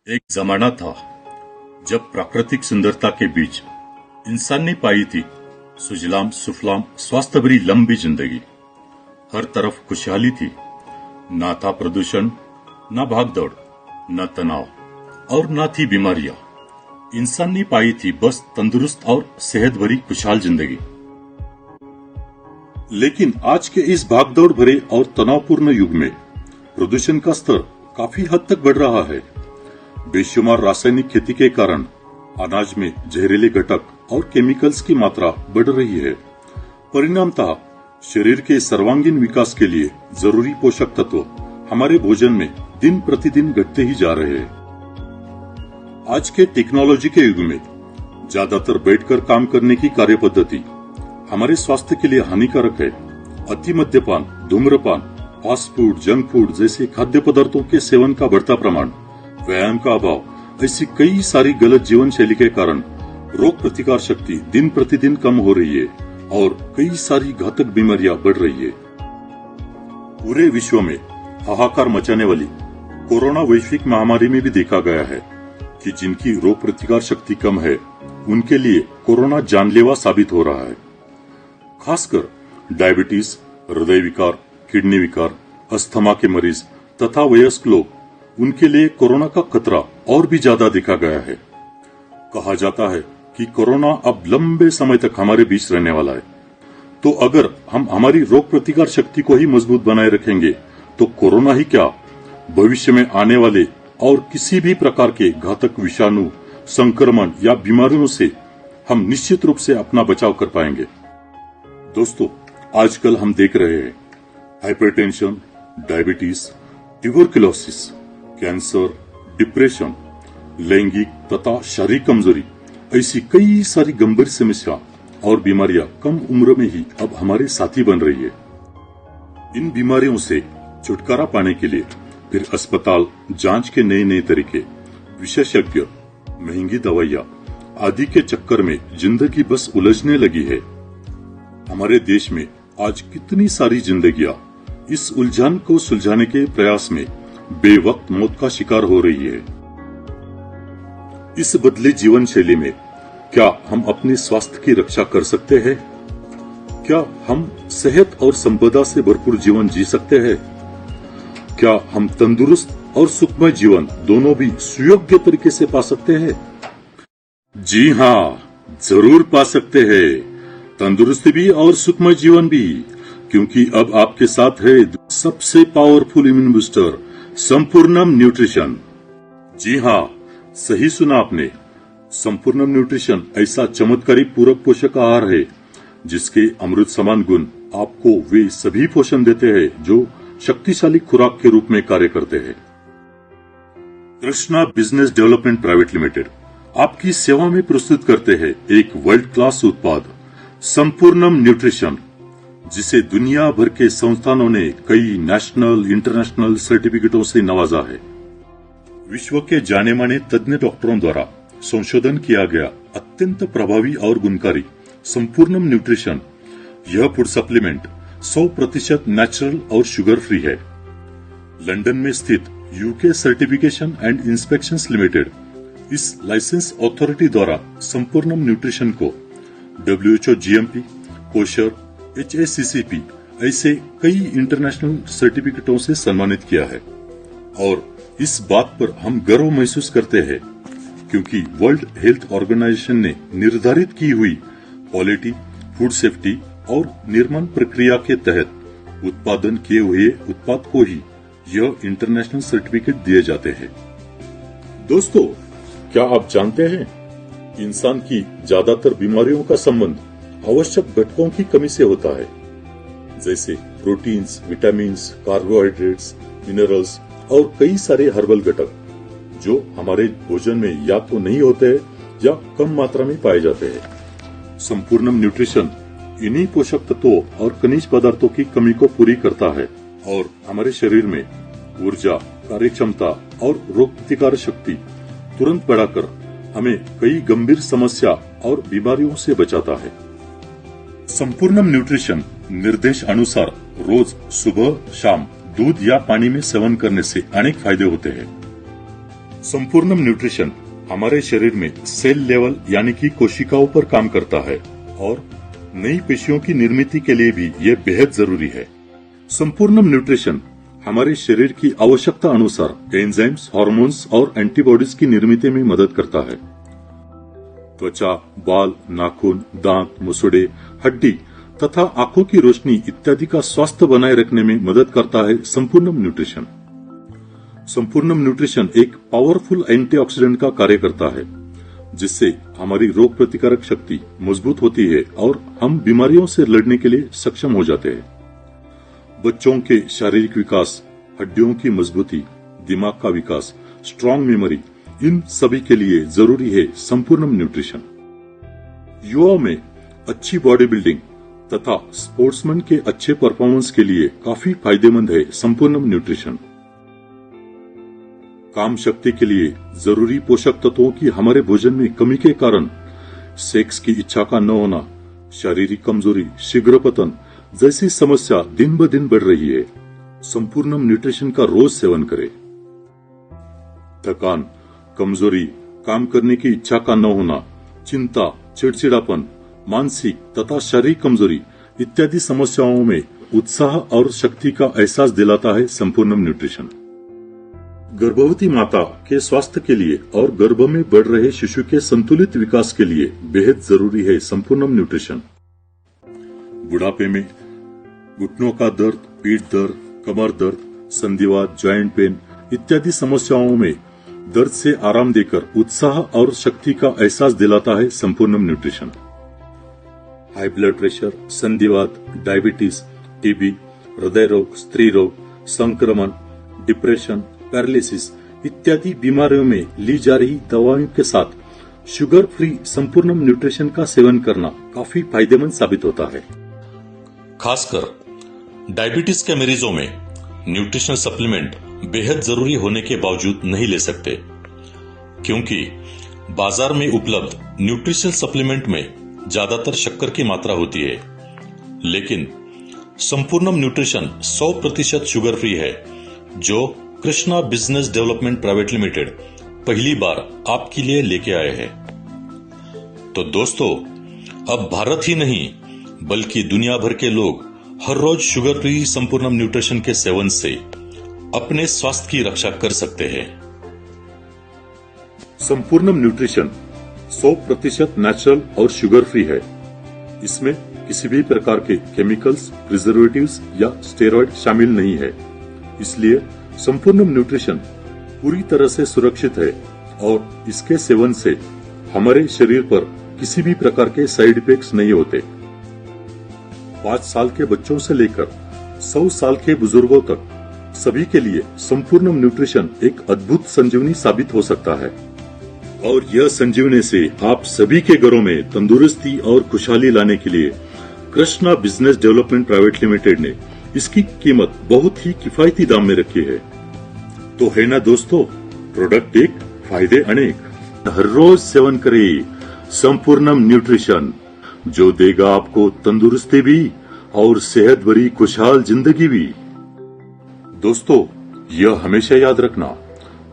एक जमाना था जब प्राकृतिक सुंदरता के बीच इंसान ने पाई थी सुजलाम सुफलाम स्वास्थ्य भरी लंबी जिंदगी। हर तरफ खुशहाली थी, ना था प्रदूषण, ना भागदौड़, न तनाव और ना थी बीमारियां। इंसान ने पाई थी बस तंदुरुस्त और सेहत भरी खुशहाल जिंदगी। लेकिन आज के इस भागदौड़ भरे और तनावपूर्ण युग में प्रदूषण का स्तर काफी हद तक बढ़ रहा है। बेशुमार रासायनिक खेती के कारण अनाज में जहरीले घटक और केमिकल्स की मात्रा बढ़ रही है। परिणामतः शरीर के सर्वांगीण विकास के लिए जरूरी पोषक तत्व हमारे भोजन में दिन प्रतिदिन घटते ही जा रहे हैं। आज के टेक्नोलॉजी के युग में ज्यादातर बैठकर काम करने की कार्य पद्धति हमारे स्वास्थ्य के लिए हानिकारक है। अति मद्यपान, धूम्रपान, फास्ट फूड, जंक फूड जैसे खाद्य पदार्थों के सेवन का बढ़ता प्रमाण, व्यायाम का अभाव, ऐसी कई सारी गलत जीवन शैली के कारण रोग प्रतिकार शक्ति दिन प्रतिदिन कम हो रही है और कई सारी घातक बीमारियां बढ़ रही है। पूरे विश्व में हाहाकार मचाने वाली कोरोना वैश्विक महामारी में भी देखा गया है कि जिनकी रोग प्रतिकार शक्ति कम है उनके लिए कोरोना जानलेवा साबित हो रहा है। खासकर डायबिटीज, हृदय विकार, किडनी विकार, अस्थमा के मरीज तथा वयस्क लोग, उनके लिए कोरोना का खतरा और भी ज्यादा देखा गया है। कहा जाता है कि कोरोना अब लंबे समय तक हमारे बीच रहने वाला है। तो अगर हम हमारी रोग प्रतिकार शक्ति को ही मजबूत बनाए रखेंगे तो कोरोना ही क्या, भविष्य में आने वाले और किसी भी प्रकार के घातक विषाणु, संक्रमण या बीमारियों से हम निश्चित रूप से अपना बचाव कर पाएंगे। दोस्तों, आजकल हम देख रहे हैं hypertension, diabetes, tuberculosis, cancer, depression, लैंगिक तथा शारीरिक कमजोरी, ऐसी कई सारी गंभीर समस्या और बीमारियां कम उम्र में ही अब हमारे साथी बन रही है। इन बीमारियों से छुटकारा पाने के लिए फिर अस्पताल, जांच के नए नए तरीके, विशेषज्ञ, महंगी दवाइयां आदि के चक्कर में जिंदगी बस उलझने लगी है। हमारे देश में आज कितनी सारी जिंदगियां इस उलझन को सुलझाने के प्रयास में बेवक्त मौत का शिकार हो रही है। इस बदले जीवन शैली में क्या हम अपने स्वास्थ्य की रक्षा कर सकते हैं? क्या हम सेहत और संपदा से भरपूर जीवन जी सकते हैं? क्या हम तंदुरुस्त और सुखमय जीवन दोनों भी सुयोग्य तरीके से पा सकते हैं? जी हाँ, जरूर पा सकते हैं, तंदुरुस्ती भी और सुखमय जीवन भी, क्योंकि अब आपके साथ है सबसे पावरफुल इम्यून बूस्टर संपूर्णम न्यूट्रिशन। जी हाँ, सही सुना आपने। संपूर्णम न्यूट्रिशन ऐसा चमत्कारी पूरक पोषक आहार है जिसके अमृत समान गुण आपको वे सभी पोषण देते हैं जो शक्तिशाली खुराक के रूप में कार्य करते हैं। Krishna business development private limited आपकी सेवा में प्रस्तुत करते हैं एक वर्ल्ड क्लास उत्पाद संपूर्णम न्यूट्रिशन, जिसे दुनिया भर के संस्थानों ने कई नेशनल, इंटरनेशनल सर्टिफिकेटों से नवाजा है। विश्व के जाने माने तज्ञ डॉक्टरों द्वारा संशोधन किया गया अत्यंत प्रभावी और गुणकारी संपूर्णम न्यूट्रिशन, यह फूड सप्लीमेंट 100% नेचुरल और शुगर फ्री है। लंदन में स्थित UK certification and inspections limited इस लाइसेंस अथॉरिटी द्वारा संपूर्णम न्यूट्रिशन को WHO GMP, कोशर, HACCP ऐसे कई इंटरनेशनल सर्टिफिकेटों से सम्मानित किया है। और इस बात पर हम गर्व महसूस करते हैं क्योंकि वर्ल्ड हेल्थ ऑर्गेनाइजेशन ने निर्धारित की हुई क्वालिटी, फूड सेफ्टी और निर्माण प्रक्रिया के तहत उत्पादन किए हुए उत्पाद को ही यह इंटरनेशनल सर्टिफिकेट दिए जाते हैं। दोस्तों, क्या आप जानते हैं इंसान की ज्यादातर बीमारियों का संबंध आवश्यक घटकों की कमी से होता है, जैसे प्रोटीन्स, विटामिन्स, कार्बोहाइड्रेट्स, मिनरल्स और कई सारे हर्बल घटक जो हमारे भोजन में या तो नहीं होते हैं या कम मात्रा में पाए जाते हैं। संपूर्णम न्यूट्रिशन इन्हीं पोषक तत्वों और खनिज पदार्थों की कमी को पूरी करता है और हमारे शरीर में ऊर्जा, कार्यक्षमता और रोग प्रतिकार शक्ति तुरंत बढ़ाकर हमें कई गंभीर समस्या और बीमारियों से बचाता है। संपूर्णम न्यूट्रिशन निर्देश अनुसार रोज सुबह शाम दूध या पानी में सेवन करने से अनेक फायदे होते हैं, संपूर्णम न्यूट्रिशन हमारे शरीर में सेल लेवल यानी कि कोशिकाओं पर काम करता है और नई पेशियों की निर्मित के लिए भी यह बेहद जरूरी है। संपूर्णम न्यूट्रिशन हमारे शरीर की आवश्यकता अनुसार एंजाइम्स, हार्मोन्स और एंटीबॉडीज की निर्मित में मदद करता है। त्वचा, बाल, नाखून, दांत, मुसड़े, हड्डी तथा आंखों की रोशनी इत्यादि का स्वास्थ्य बनाए रखने में मदद करता है संपूर्णम न्यूट्रिशन। संपूर्णम न्यूट्रिशन एक पावरफुल एंटीऑक्सीडेंट का कार्य करता है, जिससे हमारी रोग प्रतिकारक शक्ति मजबूत होती है और हम बीमारियों से लड़ने के लिए सक्षम हो जाते हैं। बच्चों के शारीरिक विकास, हड्डियों की मजबूती, दिमाग का विकास, स्ट्रांग मेमोरी, इन सभी के लिए जरूरी है संपूर्णम न्यूट्रिशन। युवाओं में अच्छी बॉडी बिल्डिंग तथा स्पोर्ट्समैन के अच्छे परफॉर्मेंस के लिए काफी फायदेमंद है संपूर्णम न्यूट्रिशन। काम शक्ति के लिए जरूरी पोषक तत्वों की हमारे भोजन में कमी के कारण सेक्स की इच्छा का न होना, शारीरिक कमजोरी, शीघ्र पतन जैसी समस्या दिन ब दिन बढ़ रही है। संपूर्णम न्यूट्रिशन का रोज सेवन करें। थकान, कमजोरी, काम करने की इच्छा का न होना, चिंता, चिड़चिड़ापन, मानसिक तथा शारीरिक कमजोरी इत्यादि समस्याओं में उत्साह और शक्ति का एहसास दिलाता है संपूर्णम न्यूट्रिशन। गर्भवती माता के स्वास्थ्य के लिए और गर्भ में बढ़ रहे शिशु के संतुलित विकास के लिए बेहद जरूरी है संपूर्णम न्यूट्रिशन। बुढ़ापे में घुटनों का दर्द, पीठ दर्द, कमर दर्द, संधिवात, जॉइंट पेन इत्यादि समस्याओं में दर्द से आराम देकर उत्साह और शक्ति का एहसास दिलाता है Sampoornam nutrition. High blood pressure, संधिवात, डायबिटीज, टीबी, हृदय रोग, स्त्री रोग, संक्रमण, डिप्रेशन, पैरालिसिस इत्यादि बीमारियों में ली जा रही दवाओं के साथ शुगर फ्री संपूर्णम न्यूट्रिशन का सेवन करना काफी फायदेमंद साबित होता है। खासकर डायबिटीज के मरीजों में न्यूट्रिशनल सप्लीमेंट बेहद जरूरी होने के बावजूद नहीं ले सकते, क्योंकि बाजार में उपलब्ध न्यूट्रिशनल सप्लीमेंट में ज्यादातर शक्कर की मात्रा होती है। लेकिन संपूर्णम न्यूट्रिशन 100% शुगर फ्री है, जो Krishna business development private limited पहली बार आपके लिए लेके आए हैं। तो दोस्तों, अब भारत ही नहीं बल्कि दुनिया भर के लोग हर रोज शुगर फ्री संपूर्णम न्यूट्रिशन के सेवन से अपने स्वास्थ्य की रक्षा कर सकते हैं। संपूर्णम न्यूट्रिशन 100% नेचुरल और शुगर फ्री है। इसमें किसी भी प्रकार के केमिकल्स, प्रिजर्वेटिव्स या स्टेरॉइड शामिल नहीं है। इसलिए संपूर्णम न्यूट्रिशन पूरी तरह से सुरक्षित है और इसके सेवन से हमारे शरीर पर किसी भी प्रकार के साइड इफेक्ट्स नहीं होते। 5 साल के बच्चों से लेकर 100 साल के बुजुर्गों तक सभी के लिए संपूर्णम न्यूट्रिशन एक अद्भुत संजीवनी साबित हो सकता है और यह संजीवनी से आप सभी के घरों में तंदुरुस्ती और खुशहाली लाने के लिए Krishna business development private limited ने इसकी कीमत बहुत ही किफायती दाम में रखी है। तो है ना दोस्तों, प्रोडक्ट एक, फायदे अनेक। हर रोज सेवन करें संपूर्णम न्यूट्रिशन, जो देगा आपको तंदुरुस्ती भी और सेहत भरी खुशहाल जिंदगी भी। दोस्तों, यह हमेशा याद रखना,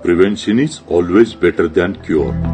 prevention is always better than cure.